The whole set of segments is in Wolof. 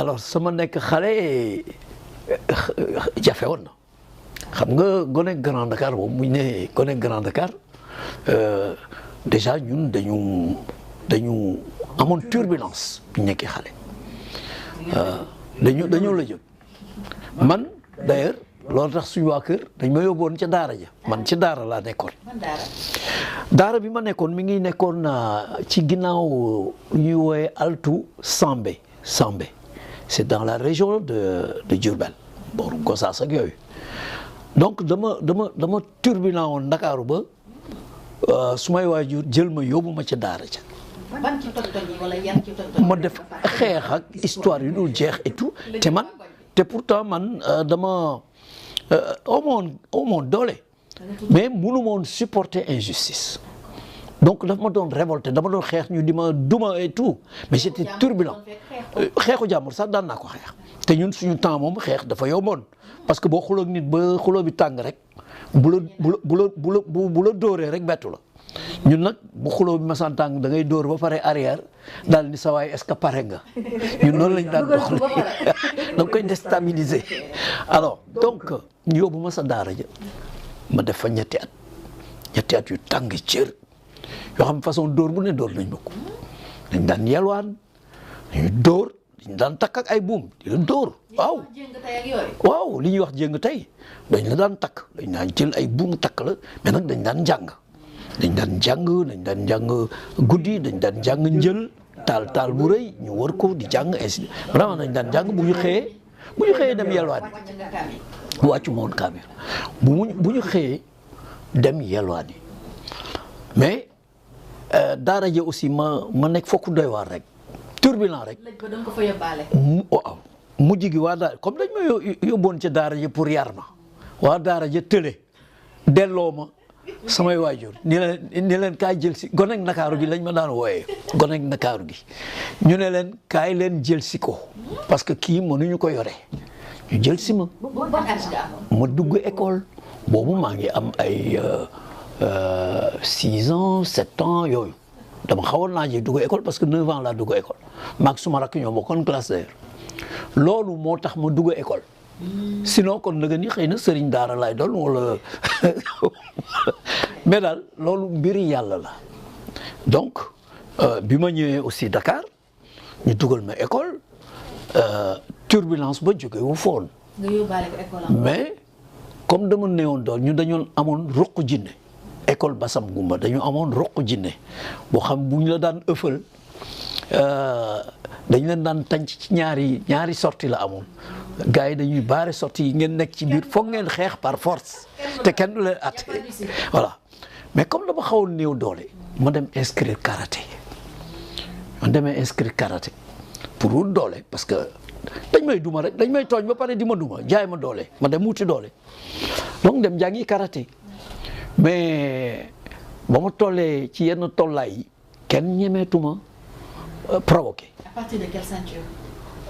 alors sama nekk xale jafe woon na xam nga gone Grand Dakar boobu mu ne gone Grand Dakar déjà ñun dañu amoon turbulence bu ñu nekkee xale dañoo la jóg man d'ailleurs loolu tax suñu waa kër dañ ma yóbboon ca daara ja man ci daara laa nekkoon. daara bi ma nekkoon mi ngi nekkoon ci ginnaaw ñuy woowe Altu Sambé c'est dans la région de Diourbel booru Gossas ak yooyu donc dama turbulent woon Ndakaaru ba su may waajur jël ma yóbbu ma ca daara ja. ban ci toj-toj yi wala yan ci toj-toj ma def xeex ak histoire yu dul jeex et tout te pourtant man dama amoon doole mais mënu ma woon supporter injustice donc daf ma doon révolté dama doon xeex ñu di ma duma et tout mais j'étais turbulent xeexu jàmbur sax daan naa ko xeex te ñun suñu temps moom xeex dafa yomboon parce que boo xuloo ak nit ba xuloo bi tàng rek bu la dóoree rek bettu la ñun nag bu xuloo bi masaan tàng da ngay dóor ba pare arrière daal ni sa waay est-ce que pare nga ñun noonu lañ daan doxal da nga koy déstabiliser alors donc ñu yóbbu ma sa daara ja ma def fa ñetti at yu tàng cër yoo xam façon dóor bu ne dóor nañ ma ko dañ daan yelwaan dañuy dóor dañ daan takk ak ay buum di la dóor waaw li ñuy wax jéng tey dañ la daan takk dañ daan jël ay buum takk la mais nag dañ daan jàng guddi dañ daan jàng njël taal bu rëy ñu war ko di jàng ainsi vraiment dañ daan jàng bu ñu xëyee dem yelwaani wàccu moon kaamil bu ñu xëyee dem yelwaani mais daara ja aussi ma nekk fokk doy waar rek turbulent rek waaw mujj gi waa daara comme dañ ma yóbboon ca daara ja pour yar ma waa daara ja tële delloo ma samay waajur ni leen kaay jël si gonek Ndakaaru gi lañ ma daan wooyee gonek Ndakaaru gi ñu ne leen kaay leen jël si ko parce que kii mënuñu ko yore ñu jël si ma dugg école boobu maa ngi am ay 6 ans 7 ans yooyu dama xawoon naa ji dugg école parce que 9 ans laa dugg école maag suma rakk ñoo bokkoon classe d'ailleurs loolu moo tax ma dugg école sinon kon nag ni xëy na sëriñ daara laay doon wala mais daal loolu mbiri yàlla la donc bi ma ñëwee aussi Dakar ñu dugal ma école turbulence ba jóge wu foon mais comme dama néewoon dool ñu dañoon amoon ruq jinne école Bassam Goumba dañu amoon ruq jinne boo xam bu ñu la daan ëffal dañ leen daan tànc ci ñaari sortie la amoon gars yi dañuy baare sortie yi ngeen nekk ci biir foog ngeen xeex par force te kenn du leen at voilà mais comme dama xawoon néew doole ma dem inscrire karaté ma demee inscrire karaté pour wut doole parce que dañ may duma rek dañ may tooñ ba pare di ma duma jaay ma doole ma dem wuti doole donc dem jàngi karaté mais ba ma tollee ci yenn tollaay yi kenn ñemeetuma provoqué. À partir de quelle ceinture?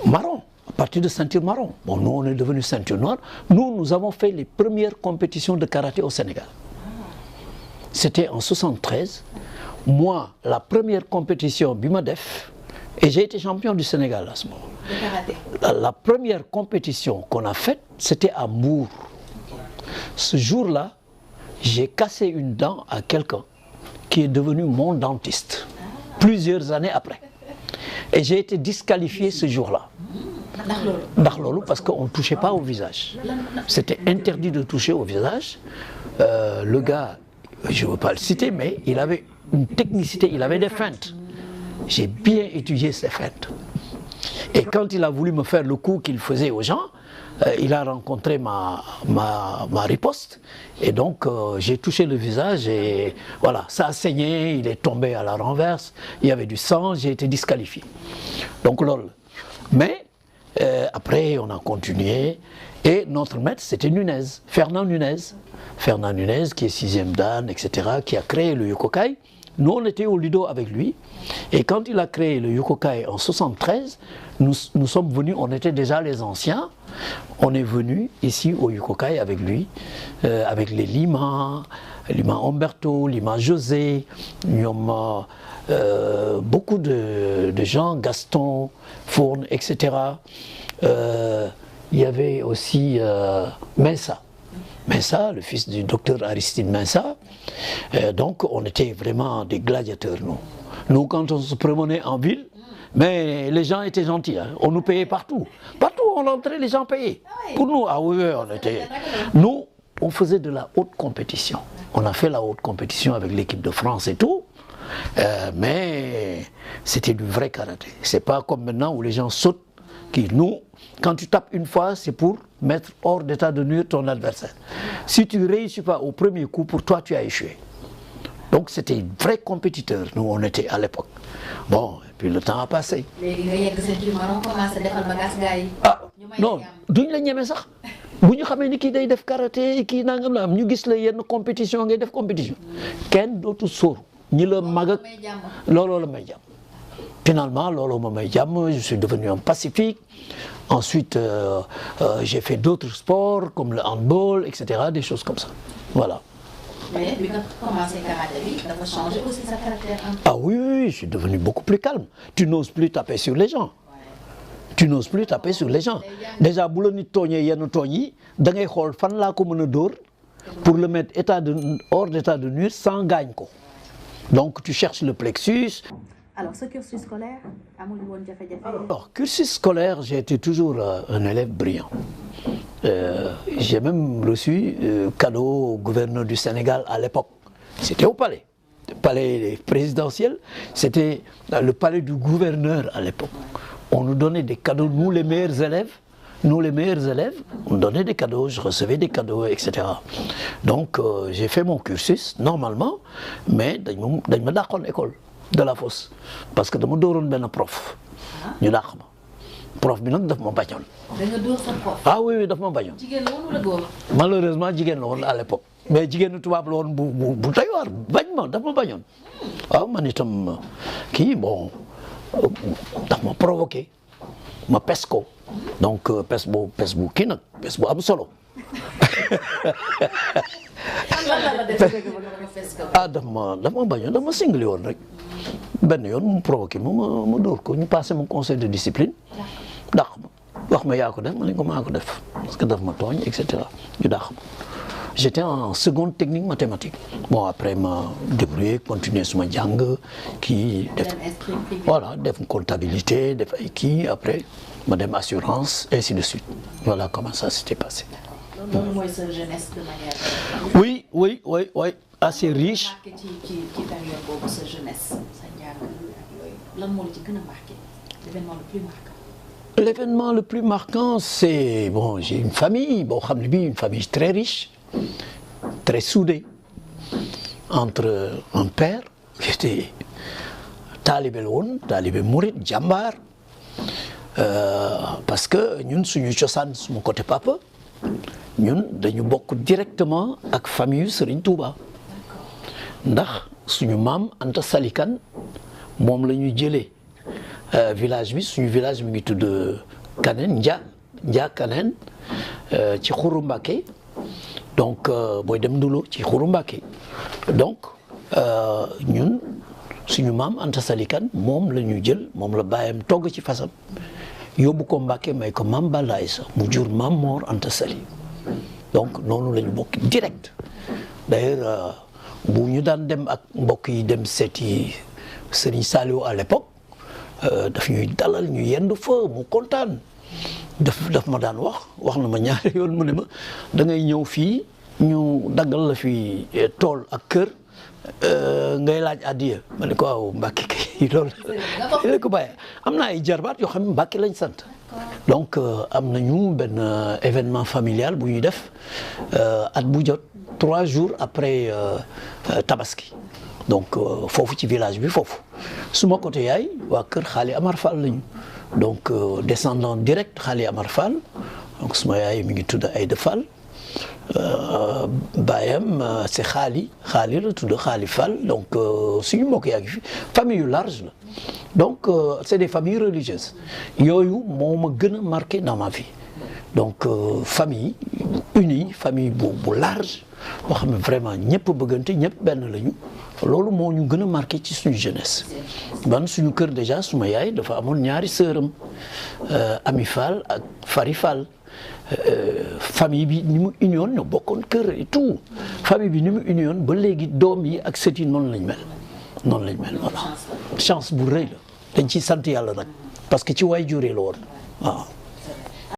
Marron. À partir de ceinture marron. Bon, nous, on est devenu ceinture noire. Nous avons fait les premières compétitions de karaté au Sénégal. C'était en 73. Moi, la première compétition, Bimadef, et j'ai été champion du Sénégal à ce moment. De karaté. La première compétition qu'on a faite, c'était à Mbour. Ce jour-là, j'ai cassé une dent à quelqu'un qui est devenu mon dentiste. Plusieurs années après. Et j'ai été disqualifié ce jour-là. Ndax loolu parce qu'on ne touchait pas au visage. C'était interdit de toucher au visage. Le gars, je ne veux pas le citer, mais il avait une technicité, il avait des feintes. J'ai bien étudié ces feintes. Et quand il a voulu me faire le coup qu'il faisait aux gens, il a rencontré ma riposte. Et donc, j'ai touché le visage et voilà, ça a saigné, il est tombé à la renverse, il y avait du sang, j'ai été disqualifié. Donc, lol. Mais, après, on a continué. Et notre maître, c'était Nunez, Fernand Nunez. Fernand Nunez, qui est 6e dan, etc., qui a créé le Yokokai. Nous, on était au Lido avec lui. Et quand il a créé le Yokokai en 73, nous sommes venus, on était déjà les anciens. on est venu ici au Yukokai avec lui, avec les Lima Humberto, Lima José, beaucoup de gens, Gaston, Fourne, etc. Il y avait aussi Mensa, le fils du docteur Aristide Mensa. Donc on était vraiment des gladiateurs, nous. Nous, quand on se promenait en ville, mais les gens étaient gentils, hein. On nous payait partout. Partout où on rentrait, les gens payaient. Pour nous, ah oui, on était... Nous, on faisait de la haute compétition. On a fait la haute compétition avec l'équipe de France et tout. Mais c'était du vrai karaté. C'est pas comme maintenant où les gens sautent. Nous, quand tu tapes une fois, c'est pour mettre hors d'état de nuire ton adversaire. Si tu ne réussis pas au premier coup, pour toi, tu as échoué. Donc c'était un vrai compétiteur, nous on était à l'époque. Bon, et puis le temps a passé. Ah, non, duñ la ñeme sax. Bu ñu xamee ni kii day def karaté, kii nangam la am, ñu gis la yenn compétition ngay def compétition. Kenn dootu sóor ñi la mag ak looloo la may jàmm. Finalement, looloo ma may jàmm, je suis devenu un pacifique. Ensuite, j'ai fait d'autres sports comme le handball, etc., des choses comme ça. Voilà. Mais quand tu as commencé le karaté, ça a changé aussi sa caractère. Ah oui, je suis devenu beaucoup plus calme. Tu n'oses plus taper sur les gens. Tu n'oses plus taper sur les gens. Déjà, si tu as pour le mettre hors d'état de nuire sans gagne. Donc tu cherches le plexus. Alors, ce cursus scolaire, alors, cursus scolaire, j'ai été toujours un élève brillant. J'ai même reçu cadeau au gouverneur du Sénégal à l'époque. C'était au palais. Le palais présidentiel, c'était le palais du gouverneur à l'époque. On nous donnait des cadeaux, nous les meilleurs élèves, on nous donnait des cadeaux, je recevais des cadeaux, etc. Donc j'ai fait mon cursus normalement, mais dans ma école de la fosse. Parce que dama dooroon benn prof. ñu dàq ma. Prof bi nag daf ma bañoon. da nga dóor sa prof. Ah oui, daf ma bañoon. Jigéen la woon wala góor? Malheureusement jigéen la woon à l'époque. Mais jigéenu tubaab la woon bu doy waar bañ ma daf ma bañoon. waaw man itam kii bon daf ma provoqué ma pes ko. Donc pes bu kii nag pes bu am solo. ah daf ma bañoon daf ma singli woon rek. benn yoon mu provoqué ma dóor ko ñu passé mon conseil de discipline dàq ma wax ma yaa ko def ma ne ko maa ko def parce que daf ma tooñ et cetera ñu dàq ma. J'étais en seconde technique mathématique. Bon après ma débrouillé continuer suma jàng kii def voilà def comptabilité def ay kii après ma dem assurance ainsi de suite. Voilà comment ça s'était passé. loolu mooy sa jeunesse de manière. oui assez riche. ci période boobu sa jeunesse sa njàng ak yooyu lan moo la ci gën a marqué l'événement le plus marquant. L'événement le plus marquant c'est bon j'ai une famille boo xam ne bii une famille très riche très soudée entre un père qui était taalibe la woon taalibe murit jàmbaar parce que ñun suñu cosaan suma côté papa ñun dañu bokk directement ak famille Serigne Touba. ndax suñu maam Anta Salikan moom la ñu jëlee village bi suñu village mi ngi tudd Kaneen Nja Kaneen ci Xuru Mbàkke donc booy dem Ndulo ci Xuru Mbàkke donc ñun suñu maam Anta Salikan moom la ñu jël moom la bàyyam togg ci fasam yóbbu ko Mbàkke may ko maam Balla Aysa mu jur maam Mor Anta Sali donc noonu la ñu bokk direct d'ailleurs bu ñu daan dem ak mbokk yi dem seeti Serigne Saliou à l'époque daf ñuy dalal ñu yendu fa mu kontaan daf ma daan wax na ma ñaari yoon mu ne ma da ngay ñëw fii ñu daggal la fi tool ak kër ngay laaj addiya ma ne ko waaw Mbàkke kay loolu la ko bàyyee am na ay jarbaat yoo xam ne Mbàkke lañ sant donc am nañu benn événement familial bu ñuy def at bu jot 3 jours après Tabaski donc foofu ci village bi foofu suma côté yaay waa kër Xaali Amar Fall lañu donc descendant direct Xaali Amar Fall donc suma yaay mi ngi tudd Aïda Fall baayam c'est Xaali la tudd Xaali Fall donc suñu mbokk yaa ngi fi famille yu large la donc c'est des familles religieuses yooyu moo ma gën a marqué dans ma vie donc famille unie famille bu large boo xam ne vraiment ñëpp bëggante ñëpp benn lañu loolu moo ñu gën a marqué ci suñu jeunesse. man suñu kër déjà suma yaay dafa amoon ñaari sëram Ami Fall ak Fari Fall famille bi ni mu union ñoo bokkoon kër et tout famille bi ni mu union ba léegi doom yi ak sët yi noonu lañ mel voilà chance bu rëy la dañ ciy sant yàlla nag parce que ci waay juree la woon waaw.